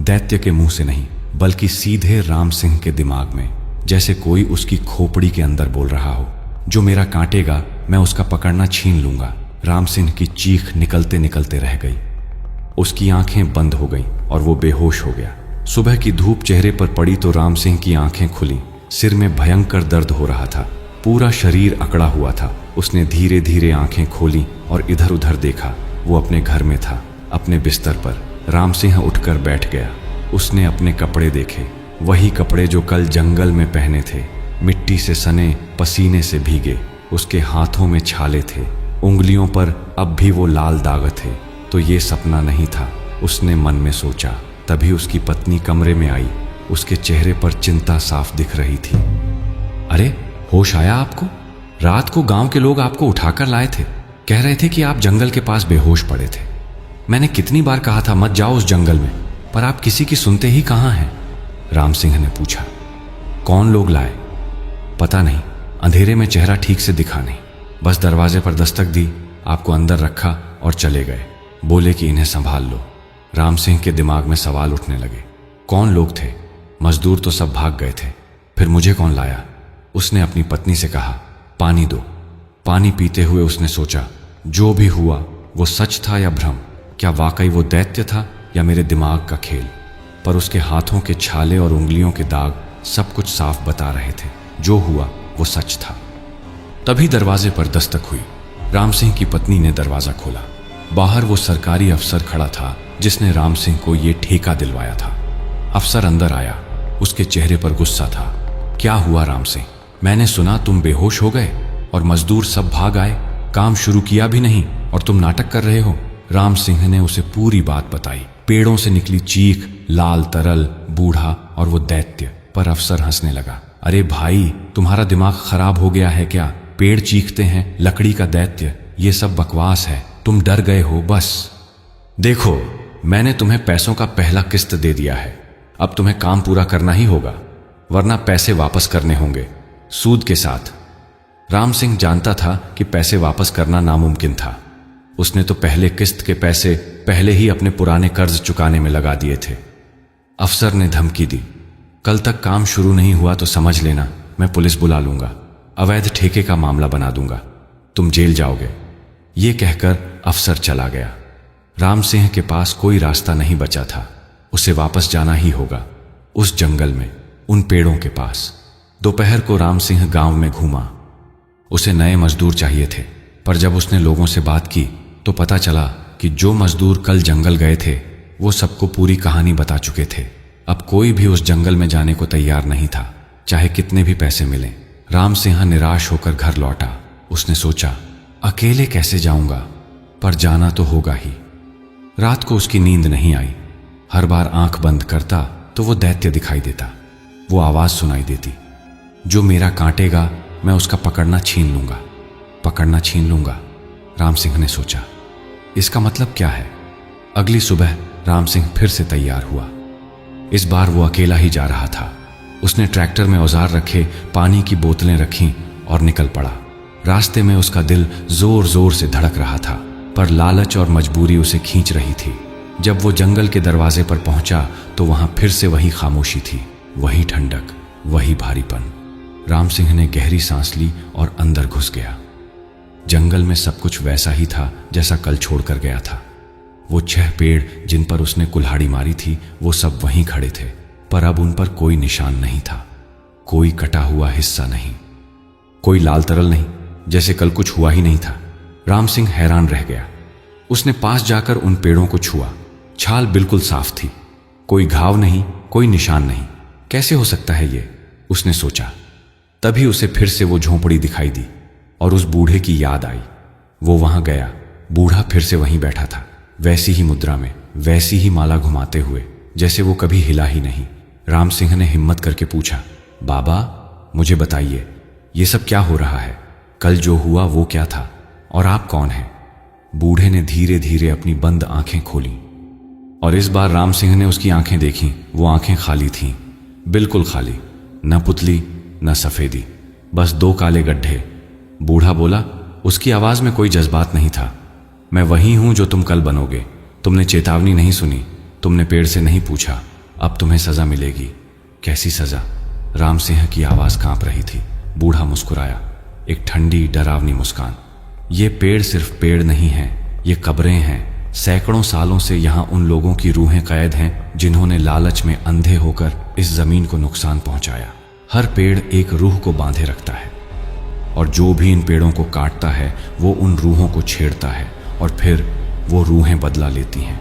दैत्य के मुंह से नहीं, बल्कि सीधे राम सिंह के दिमाग में, जैसे कोई उसकी खोपड़ी के अंदर बोल रहा हो, जो मेरा काटेगा मैं उसका पकड़ना छीन लूंगा। राम सिंह की चीख निकलते निकलते रह गई। उसकी आंखें बंद हो गईं और वो बेहोश हो गया। सुबह की धूप चेहरे पर पड़ी तो राम सिंह की आंखें खुली। सिर में भयंकर दर्द हो रहा था, पूरा शरीर अकड़ा हुआ था। उसने धीरे धीरे आंखें खोली और इधर उधर देखा। वो अपने घर में था, अपने बिस्तर पर। राम सिंह उठकर बैठ गया। उसने अपने कपड़े देखे, वही कपड़े जो कल जंगल में पहने थे, मिट्टी से सने, पसीने से भीगे। उसके हाथों में छाले थे, उंगलियों पर अब भी वो लाल दाग थे। तो ये सपना नहीं था, उसने मन में सोचा। तभी उसकी पत्नी कमरे में आई। उसके चेहरे पर चिंता साफ दिख रही थी। अरे, होश आया आपको? रात को गांव के लोग आपको उठाकर लाए थे, कह रहे थे कि आप जंगल के पास बेहोश पड़े थे। मैंने कितनी बार कहा था मत जाओ उस जंगल में, पर आप किसी की सुनते ही कहां हैं? राम सिंह ने पूछा। कौन लोग लाए? पता नहीं, अंधेरे में चेहरा ठीक से दिखा नहीं। बस दरवाजे पर दस्तक दी, आपको अंदर रखा और चले गए। बोले कि इन्हें संभाल लो। राम सिंह के दिमाग में सवाल उठने लगे। कौन लोग थे? मजदूर तो सब भाग गए थे, फिर मुझे कौन लाया? उसने अपनी पत्नी से कहा, पानी दो। पानी पीते हुए उसने सोचा, जो भी हुआ वो सच था या भ्रम? क्या वाकई वो दैत्य था या मेरे दिमाग का खेल? पर उसके हाथों के छाले और उंगलियों के दाग सब कुछ साफ बता रहे थे। जो हुआ वो सच था। तभी दरवाजे पर दस्तक हुई। राम सिंह की पत्नी ने दरवाजा खोला। बाहर वो सरकारी अफसर खड़ा था जिसने राम सिंह को ये ठेका दिलवाया था। अफसर अंदर आया। उसके चेहरे पर गुस्सा था। क्या हुआ राम सिंह? मैंने सुना तुम बेहोश हो गए और मजदूर सब भाग आए, काम शुरू किया भी नहीं और तुम नाटक कर रहे हो। राम सिंह ने उसे पूरी बात बताई। पेड़ों से निकली चीख, लाल तरल, बूढ़ा और वो दैत्य। पर अफसर हंसने लगा। अरे भाई, तुम्हारा दिमाग खराब हो गया है क्या? पेड़ चीखते हैं, लकड़ी का दैत्य, ये सब बकवास है। तुम डर गए हो बस। देखो, मैंने तुम्हें पैसों का पहला किस्त दे दिया है। अब तुम्हें काम पूरा करना ही होगा, वरना पैसे वापस करने होंगे, सूद के साथ। राम सिंह जानता था कि पैसे वापस करना नामुमकिन था। उसने तो पहले किस्त के पैसे पहले ही अपने पुराने कर्ज चुकाने में लगा दिए थे। अफसर ने धमकी दी, कल तक काम शुरू नहीं हुआ तो समझ लेना मैं पुलिस बुला लूंगा, अवैध ठेके का मामला बना दूंगा, तुम जेल जाओगे। ये कहकर अफसर चला गया। राम सिंह के पास कोई रास्ता नहीं बचा था। उसे वापस जाना ही होगा, उस जंगल में, उन पेड़ों के पास। दोपहर को राम सिंह गांव में घूमा। उसे नए मजदूर चाहिए थे, पर जब उसने लोगों से बात की तो पता चला कि जो मजदूर कल जंगल गए थे वो सबको पूरी कहानी बता चुके थे। अब कोई भी उस जंगल में जाने को तैयार नहीं था, चाहे कितने भी पैसे मिलें। राम सिंह निराश होकर घर लौटा। उसने सोचा, अकेले कैसे जाऊंगा, पर जाना तो होगा ही। रात को उसकी नींद नहीं आई। हर बार आंख बंद करता तो वो दैत्य दिखाई देता। वो आवाज सुनाई देती, जो मेरा काटेगा मैं उसका पकड़ना छीन लूंगा, पकड़ना छीन लूंगा। राम सिंह ने सोचा, इसका मतलब क्या है? अगली सुबह राम सिंह फिर से तैयार हुआ। इस बार वो अकेला ही जा रहा था। उसने ट्रैक्टर में औजार रखे, पानी की बोतलें रखीं और निकल पड़ा। रास्ते में उसका दिल जोर जोर से धड़क रहा था, पर लालच और मजबूरी उसे खींच रही थी। जब वो जंगल के दरवाजे पर पहुंचा तो वहां फिर से वही खामोशी थी, वही ठंडक, वही भारीपन। राम सिंह ने गहरी सांस ली और अंदर घुस गया। जंगल में सब कुछ वैसा ही था जैसा कल छोड़कर गया था। वो 6 पेड़ जिन पर उसने कुल्हाड़ी मारी थी वो सब वहीं खड़े थे, पर अब उन पर कोई निशान नहीं था, कोई कटा हुआ हिस्सा नहीं, कोई लाल तरल नहीं, जैसे कल कुछ हुआ ही नहीं था। राम सिंह हैरान रह गया। उसने पास जाकर उन पेड़ों को छुआ। छाल बिल्कुल साफ थी, कोई घाव नहीं, कोई निशान नहीं। कैसे हो सकता है ये? उसने सोचा। तभी उसे फिर से वो झोंपड़ी दिखाई दी। और उस बूढ़े की याद आई। वो वहां गया। बूढ़ा फिर से वहीं बैठा था, वैसी ही मुद्रा में, वैसी ही माला घुमाते हुए, जैसे वो कभी हिला ही नहीं। राम सिंह ने हिम्मत करके पूछा, बाबा मुझे बताइए, ये सब क्या हो रहा है? कल जो हुआ वो क्या था, और आप कौन हैं? बूढ़े ने धीरे धीरे अपनी बंद आंखें खोली, और इस बार राम सिंह ने उसकी आंखें देखीं। वो आंखें खाली थीं, बिल्कुल खाली, न पुतली न सफेदी, बस दो काले गड्ढे। बूढ़ा बोला, उसकी आवाज में कोई जज्बात नहीं था। मैं वही हूं जो तुम कल बनोगे। तुमने चेतावनी नहीं सुनी, तुमने पेड़ से नहीं पूछा, अब तुम्हें सजा मिलेगी। कैसी सजा? राम सिंह की आवाज कांप रही थी। बूढ़ा मुस्कुराया, एक ठंडी डरावनी मुस्कान। ये पेड़ सिर्फ पेड़ नहीं है, ये कब्रें हैं। सैकड़ों सालों से यहां उन लोगों की रूहें कैद हैं जिन्होंने लालच में अंधे होकर इस जमीन को नुकसान पहुंचाया। हर पेड़ एक रूह को बांधे रखता है, और जो भी इन पेड़ों को काटता है वो उन रूहों को छेड़ता है, और फिर वो रूहें बदला लेती हैं।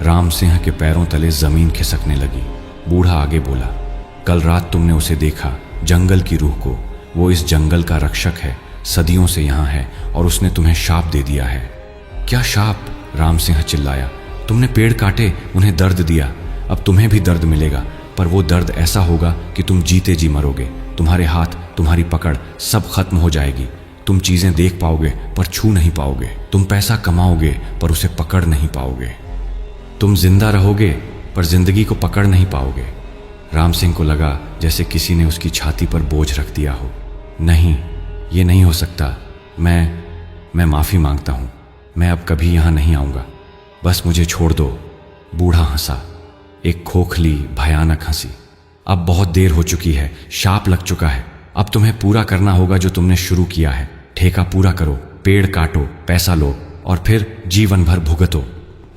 राम सिंह के पैरों तले जमीन खिसकने लगी। बूढ़ा आगे बोला, कल रात तुमने उसे देखा, जंगल की रूह को। वो इस जंगल का रक्षक है, सदियों से यहाँ है, और उसने तुम्हें शाप दे दिया है। क्या शाप? राम सिंह चिल्लाया, तुमने पेड़ काटे, उन्हें दर्द दिया, अब तुम्हें भी दर्द मिलेगा, पर वो दर्द ऐसा होगा कि तुम जीते जी मरोगे। तुम्हारे हाथ, तुम्हारी पकड़ सब खत्म हो जाएगी। तुम चीजें देख पाओगे पर छू नहीं पाओगे। तुम पैसा कमाओगे पर उसे पकड़ नहीं पाओगे। तुम जिंदा रहोगे पर जिंदगी को पकड़ नहीं पाओगे। राम सिंह को लगा जैसे किसी ने उसकी छाती पर बोझ रख दिया हो। नहीं, ये नहीं हो सकता। मैं माफी मांगता हूं। मैं अब कभी यहां नहीं आऊंगा, बस मुझे छोड़ दो। बूढ़ा हंसा, एक खोखली भयानक हंसी। अब बहुत देर हो चुकी है, शाप लग चुका है। अब तुम्हें पूरा करना होगा जो तुमने शुरू किया है। ठेका पूरा करो, पेड़ काटो, पैसा लो, और फिर जीवन भर भुगतो।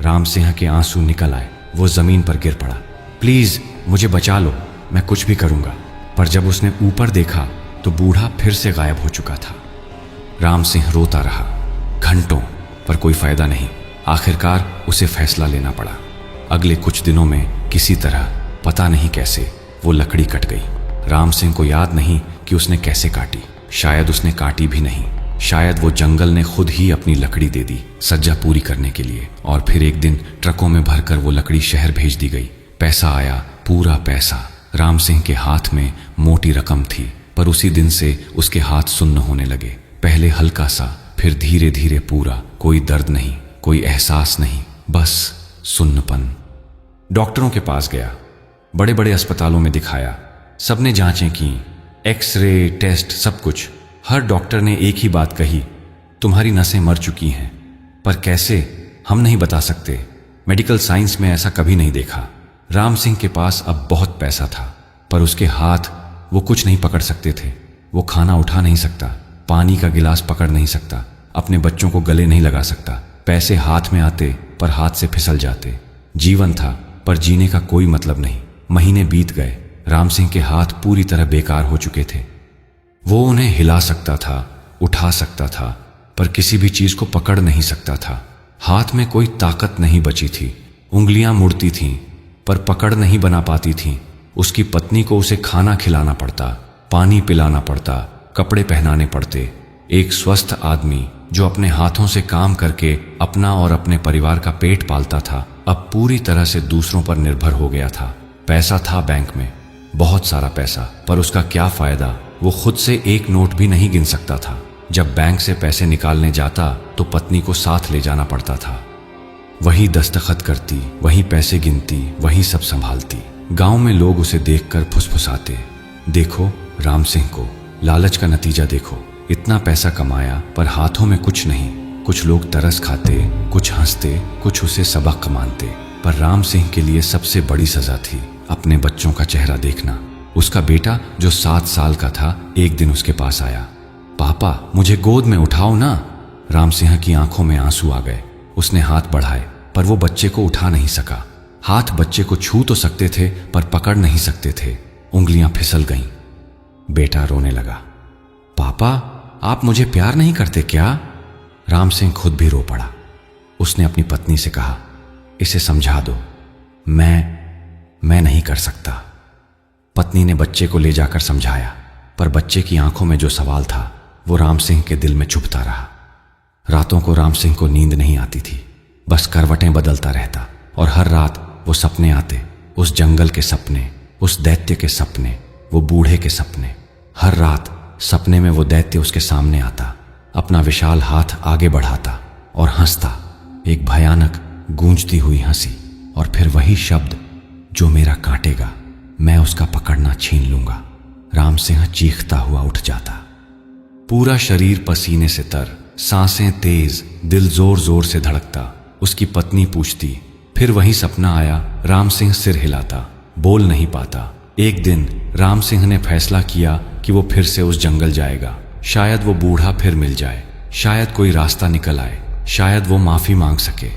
राम सिंह के आंसू निकल आए। वो जमीन पर गिर पड़ा। प्लीज मुझे बचा लो, मैं कुछ भी करूंगा। पर जब उसने ऊपर देखा तो बूढ़ा फिर से गायब हो चुका था। राम सिंह रोता रहा घंटों, पर कोई फायदा नहीं। आखिरकार उसे फैसला लेना पड़ा। अगले कुछ दिनों में किसी तरह, पता नहीं कैसे, वो लकड़ी कट गई। राम सिंह को याद नहीं कि उसने कैसे काटी। शायद उसने काटी भी नहीं, शायद वो जंगल ने खुद ही अपनी लकड़ी दे दी सज्जा पूरी करने के लिए। और फिर एक दिन ट्रकों में भरकर वो लकड़ी शहर भेज दी गई। पैसा आया, पूरा पैसा। राम सिंह के हाथ में मोटी रकम थी, पर उसी दिन से उसके हाथ सुन्न होने लगे। पहले हल्का सा, फिर धीरे धीरे पूरा। कोई दर्द नहीं, कोई एहसास नहीं, बस सुन्नपन। डॉक्टरों के पास गया, बड़े बड़े अस्पतालों में दिखाया, सबने जांचें की, एक्सरे, टेस्ट, सब कुछ। हर डॉक्टर ने एक ही बात कही, तुम्हारी नसें मर चुकी हैं। पर कैसे, हम नहीं बता सकते। मेडिकल साइंस में ऐसा कभी नहीं देखा। राम सिंह के पास अब बहुत पैसा था, पर उसके हाथ, वो कुछ नहीं पकड़ सकते थे। वो खाना उठा नहीं सकता, पानी का गिलास पकड़ नहीं सकता, अपने बच्चों को गले नहीं लगा सकता। पैसे हाथ में आते पर हाथ से फिसल जाते। जीवन था पर जीने का कोई मतलब नहीं। महीने बीत गए, राम सिंह के हाथ पूरी तरह बेकार हो चुके थे। वो उन्हें हिला सकता था, उठा सकता था, पर किसी भी चीज को पकड़ नहीं सकता था। हाथ में कोई ताकत नहीं बची थी। उंगलियां मुड़ती थीं, पर पकड़ नहीं बना पाती थीं। उसकी पत्नी को उसे खाना खिलाना पड़ता, पानी पिलाना पड़ता, कपड़े पहनाने पड़ते। एक स्वस्थ आदमी जो अपने हाथों से काम करके अपना और अपने परिवार का पेट पालता था, अब पूरी तरह से दूसरों पर निर्भर हो गया था। पैसा था बैंक में, बहुत सारा पैसा, पर उसका क्या फायदा? वो खुद से एक नोट भी नहीं गिन सकता था। जब बैंक से पैसे निकालने जाता तो पत्नी को साथ ले जाना पड़ता था। वही दस्तखत करती, वही पैसे गिनती, वही सब संभालती। गांव में लोग उसे देखकर फुसफुसाते, देखो राम सिंह को, लालच का नतीजा देखो। इतना पैसा कमाया पर हाथों में कुछ नहीं। कुछ लोग तरस खाते, कुछ हंसते, कुछ उसे सबक मानते। पर राम सिंह के लिए सबसे बड़ी सजा थी अपने बच्चों का चेहरा देखना। उसका बेटा जो 7 साल का था, एक दिन उसके पास आया। पापा, मुझे गोद में उठाओ ना। राम सिंह की आंखों में आंसू आ गए। उसने हाथ बढ़ाए, पर वो बच्चे को उठा नहीं सका। हाथ बच्चे को छू तो सकते थे, पर पकड़ नहीं सकते थे। उंगलियां फिसल गईं। बेटा रोने लगा। पापा, आप मुझे प्यार नहीं करते क्या? राम सिंह खुद भी रो पड़ा। उसने अपनी पत्नी से कहा, इसे समझा दो, मैं नहीं कर सकता। पत्नी ने बच्चे को ले जाकर समझाया, पर बच्चे की आंखों में जो सवाल था वो राम सिंह के दिल में चुभता रहा। रातों को राम सिंह को नींद नहीं आती थी, बस करवटें बदलता रहता और हर रात वो सपने आते, उस जंगल के सपने, उस दैत्य के सपने, वो बूढ़े के सपने। हर रात सपने में वो दैत्य उसके सामने आता, अपना विशाल हाथ आगे बढ़ाता और हंसता, एक भयानक गूंजती हुई हंसी। और फिर वही शब्द, जो मेरा काटेगा मैं उसका पकड़ना छीन लूंगा। राम सिंह चीखता हुआ उठ जाता, पूरा शरीर पसीने से तर, सांसें तेज, दिल जोर जोर से धड़कता। उसकी पत्नी पूछती, फिर वही सपना आया? राम सिंह सिर हिलाता, बोल नहीं पाता। एक दिन राम सिंह ने फैसला किया कि वो फिर से उस जंगल जाएगा। शायद वो बूढ़ा फिर मिल जाए, शायद कोई रास्ता निकल आए, शायद वो माफी मांग सके।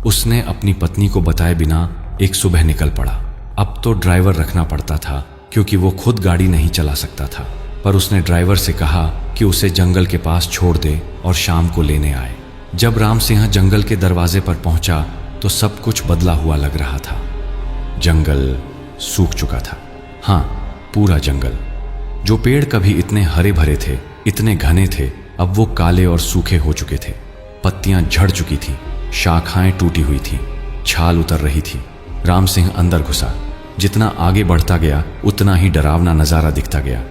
उसने अपनी पत्नी को बताए बिना एक सुबह निकल पड़ा। अब तो ड्राइवर रखना पड़ता था क्योंकि वो खुद गाड़ी नहीं चला सकता था, पर उसने ड्राइवर से कहा कि उसे जंगल के पास छोड़ दे और शाम को लेने आए। जब राम सिंह जंगल के दरवाजे पर पहुंचा तो सब कुछ बदला हुआ लग रहा था। जंगल सूख चुका था, हाँ, पूरा जंगल। जो पेड़ कभी इतने हरे भरे थे, इतने घने थे, अब वो काले और सूखे हो चुके थे। पत्तियां झड़ चुकी थी, शाखाएं टूटी हुई थी, छाल उतर रही थी। राम सिंह अंदर घुसा। जितना आगे बढ़ता गया उतना ही डरावना नजारा दिखता गया।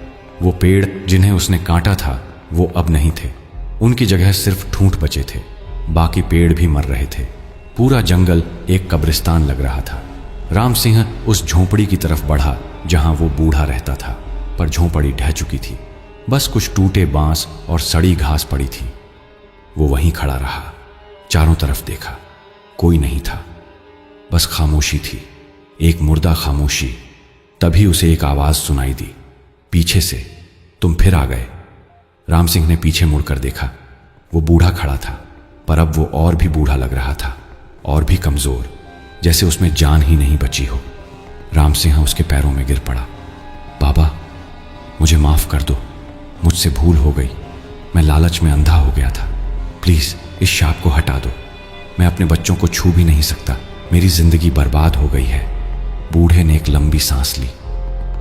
वो पेड़ जिन्हें उसने काटा था वो अब नहीं थे, उनकी जगह सिर्फ ठूंठ बचे थे, बाकी पेड़ भी मर रहे थे। पूरा जंगल एक कब्रिस्तान लग रहा था। राम सिंह उस झोंपड़ी की तरफ बढ़ा जहां वो बूढ़ा रहता था, पर झोंपड़ी ढह चुकी थी, बस कुछ टूटे बांस और सड़ी घास पड़ी थी। वो वहीं खड़ा रहा, चारों तरफ देखा, कोई नहीं था, बस खामोशी थी, एक मुर्दा खामोशी। तभी उसे एक आवाज सुनाई दी, पीछे से, तुम फिर आ गए। राम सिंह ने पीछे मुड़कर देखा, वो बूढ़ा खड़ा था, पर अब वो और भी बूढ़ा लग रहा था, और भी कमजोर, जैसे उसमें जान ही नहीं बची हो। राम सिंह उसके पैरों में गिर पड़ा। बाबा, मुझे माफ कर दो, मुझसे भूल हो गई, मैं लालच में अंधा हो गया था, प्लीज इस शाप को हटा दो, मैं अपने बच्चों को छू भी नहीं सकता, मेरी जिंदगी बर्बाद हो गई है। बूढ़े ने एक लंबी सांस ली।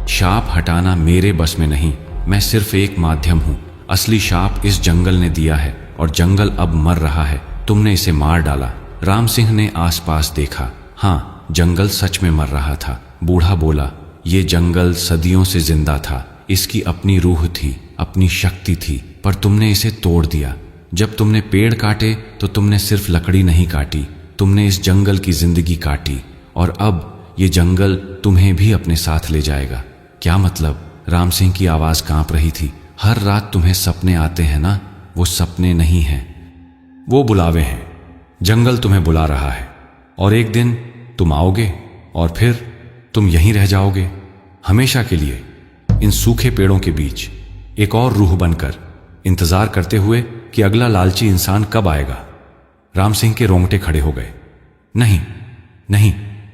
शाप हटाना मेरे बस में नहीं, मैं सिर्फ एक माध्यम हूं। असली शाप इस जंगल ने दिया है और जंगल अब मर रहा है, तुमने इसे मार डाला। राम सिंह ने आसपास देखा, हाँ, जंगल सच में मर रहा था। बूढ़ा बोला, ये जंगल सदियों से जिंदा था, इसकी अपनी रूह थी, अपनी शक्ति थी, पर तुमने इसे तोड़ दिया। जब तुमने पेड़ काटे तो तुमने सिर्फ लकड़ी नहीं काटी, तुमने इस जंगल की जिंदगी काटी, और अब ये जंगल तुम्हें भी अपने साथ ले जाएगा। क्या मतलब? राम सिंह की आवाज कांप रही थी। हर रात तुम्हें सपने आते हैं ना? वो सपने नहीं हैं, वो बुलावे हैं। जंगल तुम्हें बुला रहा है, और एक दिन तुम आओगे और फिर तुम यहीं रह जाओगे हमेशा के लिए, इन सूखे पेड़ों के बीच, एक और रूह बनकर, इंतजार करते हुए कि अगला लालची इंसान कब आएगा। राम सिंह के रोंगटे खड़े हो गए। नहीं नहीं,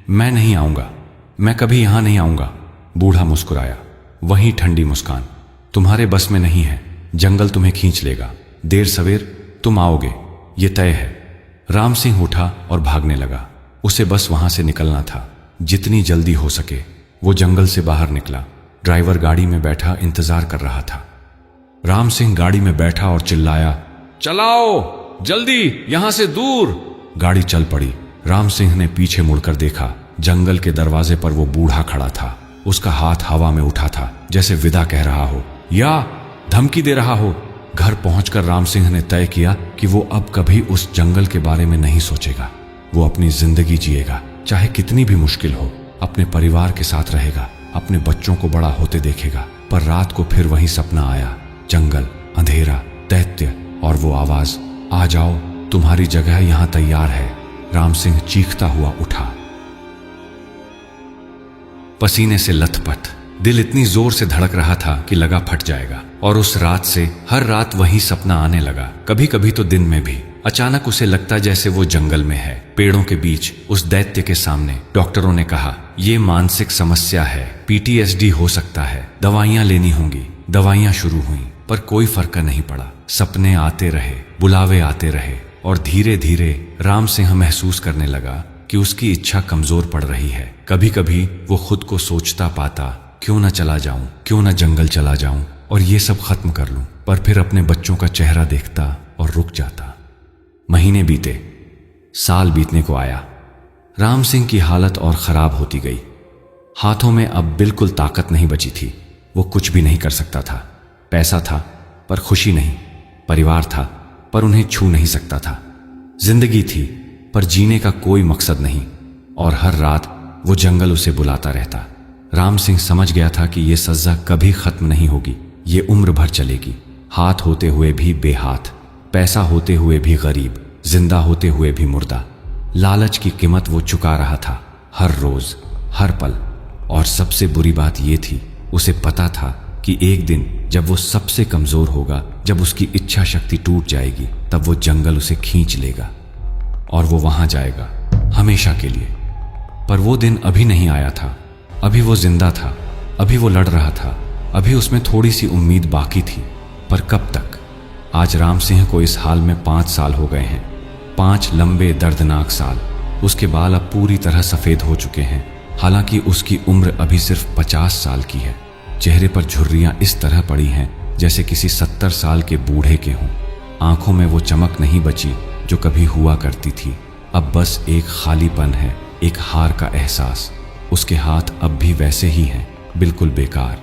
मैं नहीं आऊंगा, मैं कभी यहां नहीं आऊंगा। बूढ़ा मुस्कुराया, वही ठंडी मुस्कान, तुम्हारे बस में नहीं है, जंगल तुम्हें खींच लेगा, देर सवेर तुम आओगे, ये तय है। राम सिंह उठा और भागने लगा। उसे बस वहां से निकलना था, जितनी जल्दी हो सके। वो जंगल से बाहर निकला। ड्राइवर गाड़ी में बैठा इंतजार कर रहा था। राम सिंह गाड़ी में बैठा और चिल्लाया, चलाओ जल्दी, यहां से दूर। गाड़ी चल पड़ी। राम सिंह ने पीछे मुड़कर देखा, जंगल के दरवाजे पर वो बूढ़ा खड़ा था। उसका हाथ हवा में उठा था, जैसे विदा कह रहा हो या धमकी दे रहा हो। घर पहुंचकर राम सिंह ने तय किया कि वो अब कभी उस जंगल के बारे में नहीं सोचेगा। वो अपनी जिंदगी जिएगा, चाहे कितनी भी मुश्किल हो, अपने परिवार के साथ रहेगा, अपने बच्चों को बड़ा होते देखेगा। पर रात को फिर वही सपना आया, जंगल, अंधेरा, दैत्य और वो आवाज, आ जाओ, तुम्हारी जगह यहां तैयार है। राम सिंह चीखता हुआ उठा, पसीने से लथपथ, दिल इतनी जोर से धड़क रहा था कि लगा फट जाएगा। और उस रात से हर रात वही सपना आने लगा, कभी कभी तो दिन में भी। अचानक उसे लगता जैसे वो जंगल में है, पेड़ों के बीच, उस दैत्य के सामने। डॉक्टरों ने कहा, ये मानसिक समस्या है, PTSD हो सकता है, दवाइयां लेनी होंगी। दवाइयां शुरू हुई, पर कोई फर्क नहीं पड़ा। सपने आते रहे, बुलावे आते रहे, और धीरे धीरे राम सिंह महसूस करने लगा कि उसकी इच्छा कमजोर पड़ रही है। कभी कभी वो खुद को सोचता पाता, क्यों न चला जाऊं, क्यों न जंगल चला जाऊं और ये सब खत्म कर लूं। पर फिर अपने बच्चों का चेहरा देखता और रुक जाता। महीने बीते, साल बीतने को आया। राम सिंह की हालत और खराब होती गई। हाथों में अब बिल्कुल ताकत नहीं बची थी। वो कुछ भी नहीं कर सकता था। पैसा था पर खुशी नहीं, परिवार था पर उन्हें छू नहीं सकता था, जिंदगी थी पर जीने का कोई मकसद नहीं, और हर रात वो जंगल उसे बुलाता रहता। राम सिंह समझ गया था कि ये सजा कभी खत्म नहीं होगी, ये उम्र भर चलेगी। हाथ होते हुए भी बेहाथ, पैसा होते हुए भी गरीब, जिंदा होते हुए भी मुर्दा। लालच की कीमत वो चुका रहा था, हर रोज, हर पल। और सबसे बुरी बात ये थी, उसे पता था कि एक दिन जब वो सबसे कमजोर होगा, जब उसकी इच्छा शक्ति टूट जाएगी, तब वो जंगल उसे खींच लेगा और वो वहां जाएगा हमेशा के लिए। पर वो दिन अभी नहीं आया था। अभी वो जिंदा था, अभी वो लड़ रहा था, अभी उसमें थोड़ी सी उम्मीद बाकी थी। पर कब तक? आज राम सिंह को इस हाल में 5 साल हो गए हैं। 5 लंबे दर्दनाक साल। उसके बाल अब पूरी तरह सफेद हो चुके हैं, हालांकि उसकी उम्र अभी सिर्फ 50 साल की है। चेहरे पर झुर्रियां इस तरह पड़ी हैं जैसे किसी 70 साल के बूढ़े के हों। आंखों में वो चमक नहीं बची जो कभी हुआ करती थी। अब बस एक खालीपन है, एक हार का एहसास। उसके हाथ अब भी वैसे ही हैं, बिल्कुल बेकार।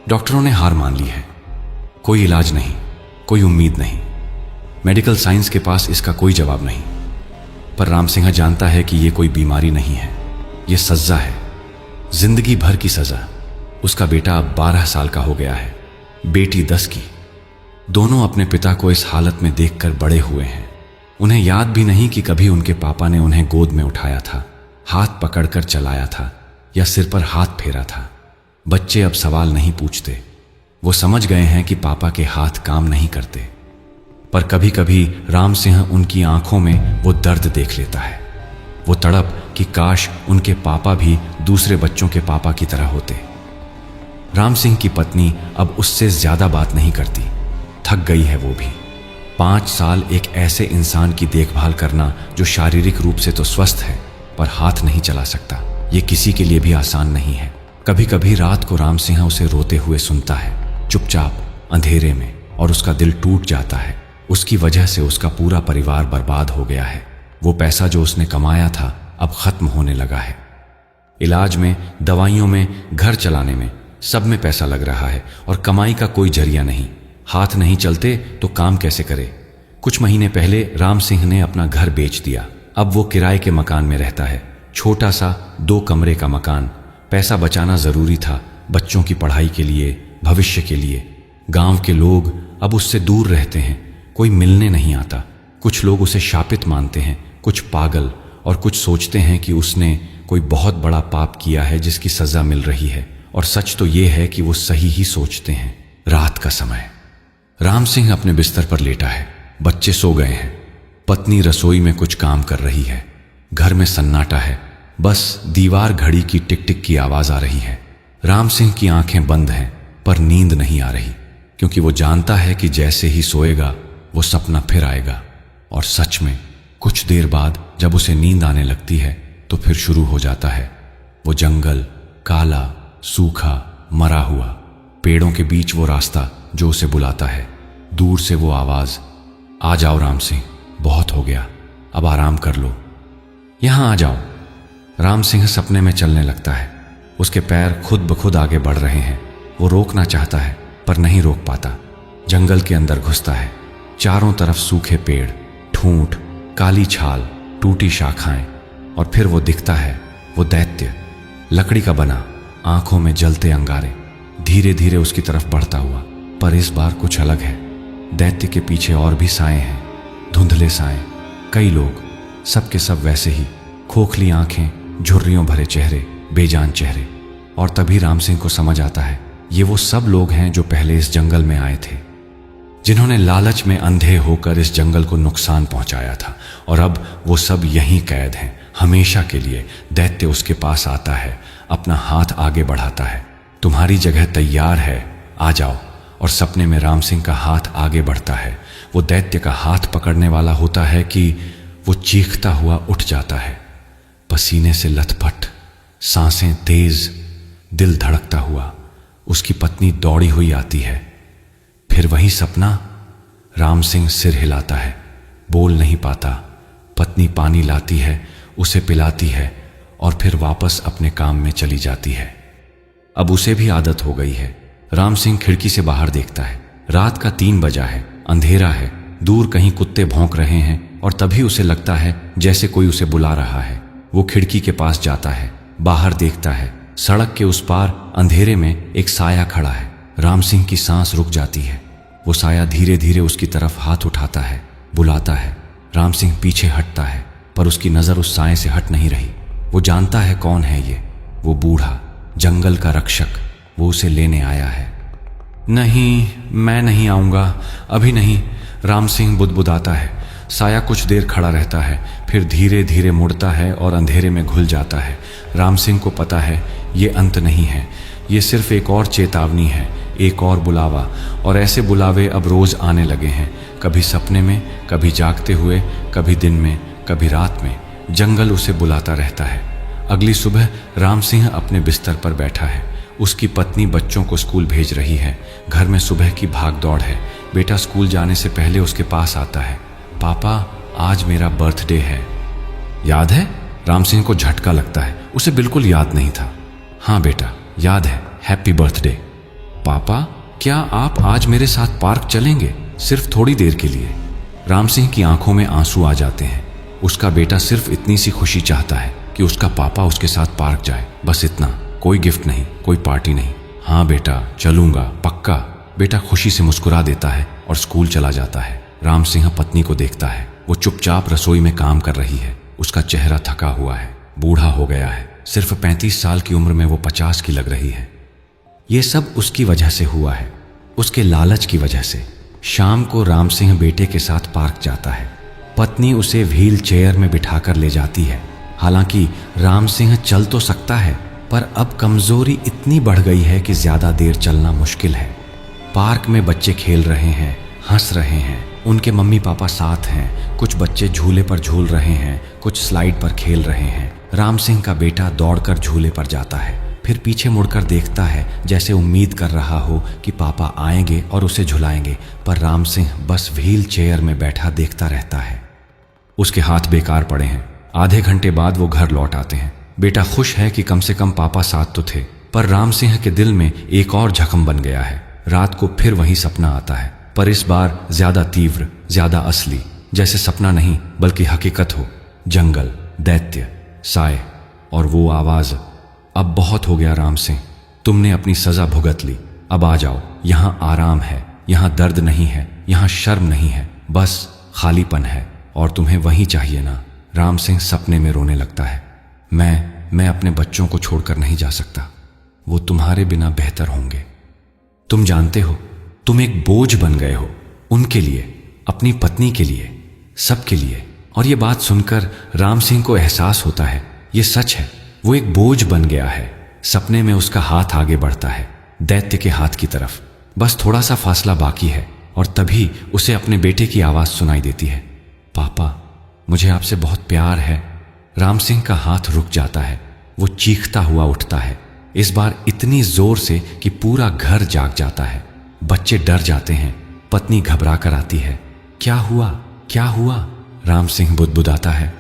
डॉक्टरों ने हार मान ली है। कोई इलाज नहीं, कोई उम्मीद नहीं। मेडिकल साइंस के पास इसका कोई जवाब नहीं। पर राम सिंह जानता है कि यह कोई बीमारी नहीं है, यह सजा है, जिंदगी भर की सजा। उसका बेटा अब 12 साल का हो गया है, बेटी 10 की। दोनों अपने पिता को इस हालत में देखकर बड़े हुए हैं। उन्हें याद भी नहीं कि कभी उनके पापा ने उन्हें गोद में उठाया था, हाथ पकड़कर चलाया था या सिर पर हाथ फेरा था। बच्चे अब सवाल नहीं पूछते। वो समझ गए हैं कि पापा के हाथ काम नहीं करते। पर कभी कभी राम सिंह उनकी आंखों में वो दर्द देख लेता है, वो तड़प कि काश उनके पापा भी दूसरे बच्चों के पापा की तरह होते। राम सिंह की पत्नी अब उससे ज्यादा बात नहीं करती, थक गई है वो भी। 5 साल एक ऐसे इंसान की देखभाल करना जो शारीरिक रूप से तो स्वस्थ है पर हाथ नहीं चला सकता, ये किसी के लिए भी आसान नहीं है। कभी कभी रात को राम सिंह उसे रोते हुए सुनता है, चुपचाप अंधेरे में, और उसका दिल टूट जाता है। उसकी वजह से उसका पूरा परिवार बर्बाद हो गया है। वो पैसा जो उसने कमाया था अब खत्म होने लगा है। इलाज में, दवाइयों में, घर चलाने में, सब में पैसा लग रहा है और कमाई का कोई जरिया नहीं। हाथ नहीं चलते तो काम कैसे करे? कुछ महीने पहले राम सिंह ने अपना घर बेच दिया। अब वो किराए के मकान में रहता है, छोटा सा 2 कमरे का मकान। पैसा बचाना जरूरी था, बच्चों की पढ़ाई के लिए, भविष्य के लिए। गांव के लोग अब उससे दूर रहते हैं, कोई मिलने नहीं आता। कुछ लोग उसे शापित मानते हैं, कुछ पागल, और कुछ सोचते हैं कि उसने कोई बहुत बड़ा पाप किया है जिसकी सजा मिल रही है। और सच तो ये है कि वो सही ही सोचते हैं। रात का समय, राम सिंह अपने बिस्तर पर लेटा है, बच्चे सो गए हैं, पत्नी रसोई में कुछ काम कर रही है। घर में सन्नाटा है, बस दीवार घड़ी की टिक टिक की आवाज आ रही है। राम सिंह की आंखें बंद हैं पर नींद नहीं आ रही, क्योंकि वो जानता है कि जैसे ही सोएगा वो सपना फिर आएगा। और सच में कुछ देर बाद जब उसे नींद आने लगती है तो फिर शुरू हो जाता है वो जंगल, काला, सूखा, मरा हुआ। पेड़ों के बीच वो रास्ता जो उसे बुलाता है, दूर से वो आवाज, आ जाओ राम सिंह, बहुत हो गया, अब आराम कर लो, यहां आ जाओ। राम सिंह सपने में चलने लगता है, उसके पैर खुद ब खुद आगे बढ़ रहे हैं। वो रोकना चाहता है पर नहीं रोक पाता। जंगल के अंदर घुसता है, चारों तरफ सूखे पेड़, ठूंठ, काली छाल, टूटी शाखाएं, और फिर वो दिखता है, वो दैत्य, लकड़ी का बना, आंखों में जलते अंगारे, धीरे धीरे उसकी तरफ बढ़ता हुआ। पर इस बार कुछ अलग है। दैत्य के पीछे और भी साए हैं, धुंधले साए, कई लोग, सब के सब वैसे ही, खोखली आंखें, झुर्रियों भरे चेहरे, बेजान चेहरे। और तभी राम सिंह को समझ आता है, ये वो सब लोग हैं जो पहले इस जंगल में आए थे, जिन्होंने लालच में अंधे होकर इस जंगल को नुकसान पहुंचाया था। और अब वो सब यहीं कैद हैं, हमेशा के लिए। दैत्य उसके पास आता है, अपना हाथ आगे बढ़ाता है, तुम्हारी जगह तैयार है, आ जाओ। और सपने में राम सिंह का हाथ आगे बढ़ता है, वो दैत्य का हाथ पकड़ने वाला होता है कि वो चीखता हुआ उठ जाता है, पसीने से लथपथ, सांसें तेज, दिल धड़कता हुआ। उसकी पत्नी दौड़ी हुई आती है, फिर वही सपना। राम सिंह सिर हिलाता है, बोल नहीं पाता। पत्नी पानी लाती है, उसे पिलाती है और फिर वापस अपने काम में चली जाती है। अब उसे भी आदत हो गई है। राम सिंह खिड़की से बाहर देखता है। रात का 3 बजा है, अंधेरा है, दूर कहीं कुत्ते भौंक रहे हैं और तभी उसे लगता है जैसे कोई उसे बुला रहा है। वो खिड़की के पास जाता है, बाहर देखता है। सड़क के उस पार अंधेरे में एक साया खड़ा है। राम सिंह की सांस रुक जाती है। वो साया धीरे धीरे उसकी तरफ हाथ उठाता है, बुलाता है। राम सिंह पीछे हटता है, पर उसकी नजर उस साये से हट नहीं रही। वो जानता है कौन है ये, वो बूढ़ा, जंगल का रक्षक। वो उसे लेने आया है। नहीं, मैं नहीं आऊंगा, अभी नहीं, राम सिंह बुदबुदाता है। साया कुछ देर खड़ा रहता है, फिर धीरे धीरे मुड़ता है और अंधेरे में घुल जाता है। राम सिंह को पता है ये अंत नहीं है, ये सिर्फ एक और चेतावनी है, एक और बुलावा। और ऐसे बुलावे अब रोज आने लगे हैं, कभी सपने में, कभी जागते हुए, कभी दिन में, कभी रात में। जंगल उसे बुलाता रहता है। अगली सुबह राम सिंह अपने बिस्तर पर बैठा है। उसकी पत्नी बच्चों को स्कूल भेज रही है। घर में सुबह की भाग दौड़ है। बेटा स्कूल जाने से पहले उसके पास आता है। पापा, आज मेरा बर्थडे है। याद है? राम सिंह को झटका लगता है, उसे बिल्कुल याद नहीं था। हाँ बेटा, याद है, हैप्पी बर्थडे। पापा, क्या आप आज मेरे साथ पार्क चलेंगे, सिर्फ थोड़ी देर के लिए? राम सिंह की आंखों में आंसू आ जाते हैं। उसका बेटा सिर्फ इतनी सी खुशी चाहता है कि उसका पापा उसके साथ पार्क जाए, बस इतना। कोई गिफ्ट नहीं, कोई पार्टी नहीं। हाँ बेटा, चलूंगा, पक्का। बेटा खुशी से मुस्कुरा देता है और स्कूल चला जाता है। राम सिंह पत्नी को देखता है। वो चुपचाप रसोई में काम कर रही है। उसका चेहरा थका हुआ है, बूढ़ा हो गया है। सिर्फ 35 साल की उम्र में वो 50 की लग रही है। ये सब उसकी वजह से हुआ है, उसके लालच की वजह से। शाम को राम सिंह बेटे के साथ पार्क जाता है। पत्नी उसे व्हील चेयर में बिठाकर ले जाती है। हालांकि राम सिंह चल तो सकता है, पर अब कमजोरी इतनी बढ़ गई है कि ज्यादा देर चलना मुश्किल है। पार्क में बच्चे खेल रहे हैं, हंस रहे हैं। उनके मम्मी पापा साथ हैं। कुछ बच्चे झूले पर झूल रहे हैं, कुछ स्लाइड पर खेल रहे हैं। राम सिंह का बेटा दौड़कर झूले पर जाता है, फिर पीछे मुड़कर देखता है, जैसे उम्मीद कर रहा हो कि पापा आएंगे और उसे झुलाएंगे। पर राम सिंह बस व्हील चेयर में बैठा देखता रहता है। उसके हाथ बेकार पड़े हैं। आधे घंटे बाद वो घर लौट आते हैं। बेटा खुश है कि कम से कम पापा साथ तो थे, पर राम सिंह के दिल में एक और जख्म बन गया है। रात को फिर वही सपना आता है, पर इस बार ज्यादा तीव्र, ज्यादा असली, जैसे सपना नहीं बल्कि हकीकत हो। जंगल, दैत्य, साए और वो आवाज। अब बहुत हो गया राम सिंह, तुमने अपनी सजा भुगत ली, अब आ जाओ। यहाँ आराम है, यहाँ दर्द नहीं है, यहाँ शर्म नहीं है, बस खालीपन है, और तुम्हें वही चाहिए ना। राम सिंह सपने में रोने लगता है। मैं अपने बच्चों को छोड़कर नहीं जा सकता, वो तुम्हारे बिना बेहतर होंगे। तुम जानते हो, तुम एक बोझ बन गए हो, उनके लिए, अपनी पत्नी के लिए, सबके लिए। और ये बात सुनकर राम सिंह को एहसास होता है ये सच है, वो एक बोझ बन गया है। सपने में उसका हाथ आगे बढ़ता है, दैत्य के हाथ की तरफ। बस थोड़ा सा फासला बाकी है और तभी उसे अपने बेटे की आवाज सुनाई देती है, पापा, मुझे आपसे बहुत प्यार है। राम सिंह का हाथ रुक जाता है। वो चीखता हुआ उठता है, इस बार इतनी जोर से कि पूरा घर जाग जाता है। बच्चे डर जाते हैं, पत्नी घबरा कर आती है। क्या हुआ, क्या हुआ? राम सिंह बुदबुदाता है।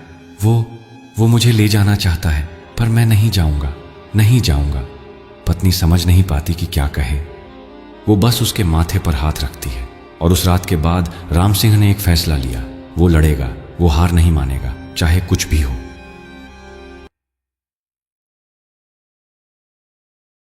वो मुझे ले जाना चाहता है, पर मैं नहीं जाऊंगा, नहीं जाऊंगा। पत्नी समझ नहीं पाती कि क्या कहे। वो बस उसके माथे पर हाथ रखती है। और उस रात के बाद राम सिंह ने एक फैसला लिया, वो लड़ेगा, वो हार नहीं मानेगा, चाहे कुछ भी हो।